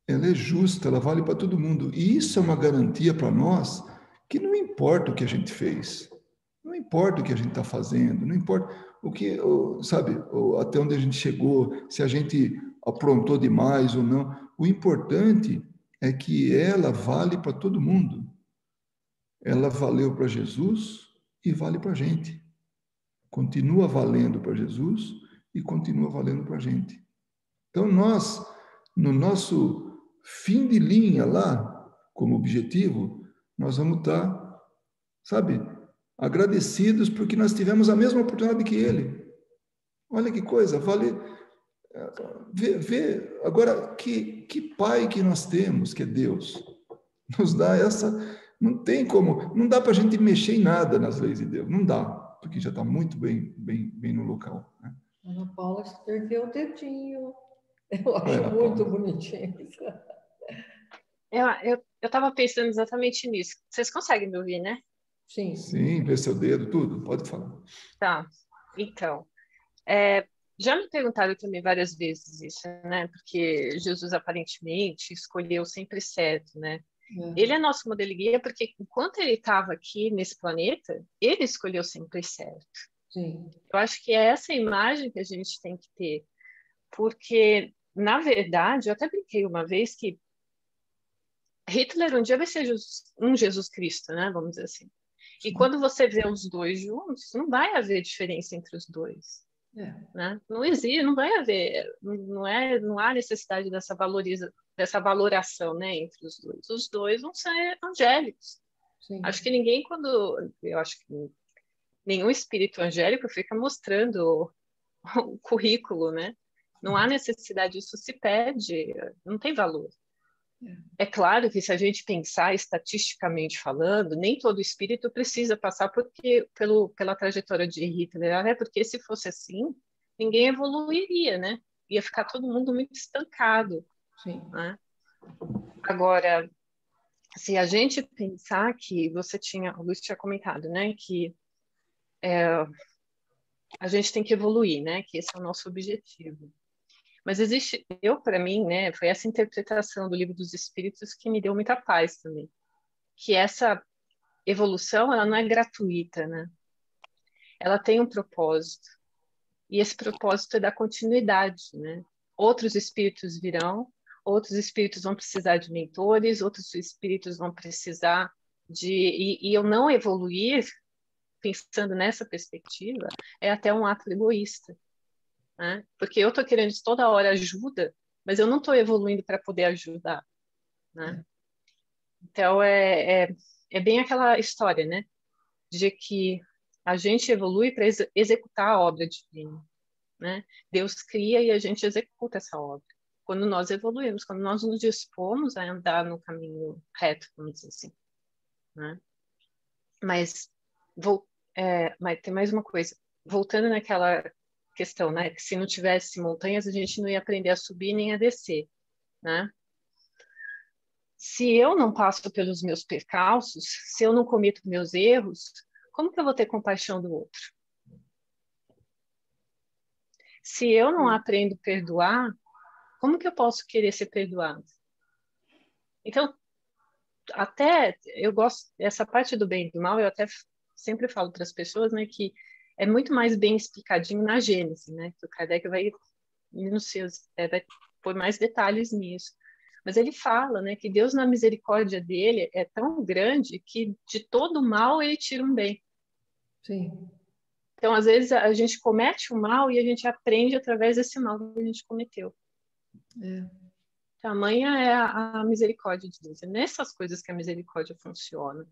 ela é justa, ela vale para todo mundo. E isso é uma garantia para nós que não importa o que a gente fez, não importa o que a gente está fazendo, não importa o que, sabe, até onde a gente chegou, se a gente aprontou demais ou não. O importante é que ela vale para todo mundo. Ela valeu para Jesus e vale para a gente. Continua valendo para Jesus e continua valendo para a gente. Então, nós, no nosso fim de linha lá, como objetivo, nós vamos estar, sabe, agradecidos porque nós tivemos a mesma oportunidade que ele. Olha que coisa, vale. Vê agora que pai que nós temos, que é Deus. Nos dá essa. Não tem como, não dá para a gente mexer em nada nas leis de Deus, não dá, porque já está muito bem no local. Né? Ana Paula ergueu o dedinho. Eu acho Ana muito Paula. bonitinho isso. Eu estava pensando exatamente nisso. Vocês conseguem me ouvir, né? Sim. Sim, ver seu dedo, tudo, pode falar. Tá. Então, já me perguntaram também várias vezes isso, né? Porque Jesus aparentemente escolheu sempre certo, né? Ele é nosso modelo e guia porque enquanto ele estava aqui nesse planeta, ele escolheu sempre certo. Sim. Eu acho que é essa imagem que a gente tem que ter, porque, na verdade, eu até brinquei uma vez que Hitler um dia vai ser um Jesus Cristo, né? Vamos dizer assim. E quando você vê os dois juntos, não vai haver diferença entre os dois. Né? Não existe, não vai haver, não há necessidade dessa valoração, né, entre os dois. Os dois vão ser angélicos. Sim. Acho que eu acho que nenhum espírito angélico fica mostrando o currículo, né? Não há necessidade, isso se perde, não tem valor. É claro que se a gente pensar estatisticamente falando, nem todo espírito precisa passar pela trajetória de Hitler, até porque se fosse assim, ninguém evoluiria, né? Ia ficar todo mundo muito estancado. Sim. Né? Agora, se a gente pensar que o Luiz tinha comentado, né, que a gente tem que evoluir, né, que esse é o nosso objetivo. Mas para mim, né, foi essa interpretação do Livro dos Espíritos que me deu muita paz também. Que essa evolução, ela não é gratuita, né? Ela tem um propósito. E esse propósito é da continuidade, né? Outros espíritos virão, outros espíritos vão precisar de mentores, outros espíritos vão precisar e eu não evoluir, pensando nessa perspectiva, é até um ato egoísta. Né? Porque eu estou querendo toda hora ajuda, mas eu não estou evoluindo para poder ajudar. Né? Então, é bem aquela história, né? De que a gente evolui para executar a obra divina. né? Deus cria e a gente executa essa obra. Quando nós evoluímos, quando nós nos dispomos a andar no caminho reto, vamos dizer assim, né? Mas tem mais uma coisa. Voltando naquela questão, né? Que se não tivesse montanhas, a gente não ia aprender a subir nem a descer, né? Se eu não passo pelos meus percalços, se eu não cometo meus erros, como que eu vou ter compaixão do outro? Se eu não aprendo a perdoar, como que eu posso querer ser perdoado? Então, até eu gosto dessa parte do bem e do mal, eu até sempre falo para as pessoas, né, que é muito mais bem explicadinho na Gênesis, né? Que o Kardec vai vai pôr mais detalhes nisso. Mas ele fala, né, que Deus na misericórdia dele é tão grande que de todo mal ele tira um bem. Sim. Então, às vezes, a gente comete o mal e a gente aprende através desse mal que a gente cometeu. É. Tamanha é a misericórdia de Deus. É nessas coisas que a misericórdia funciona.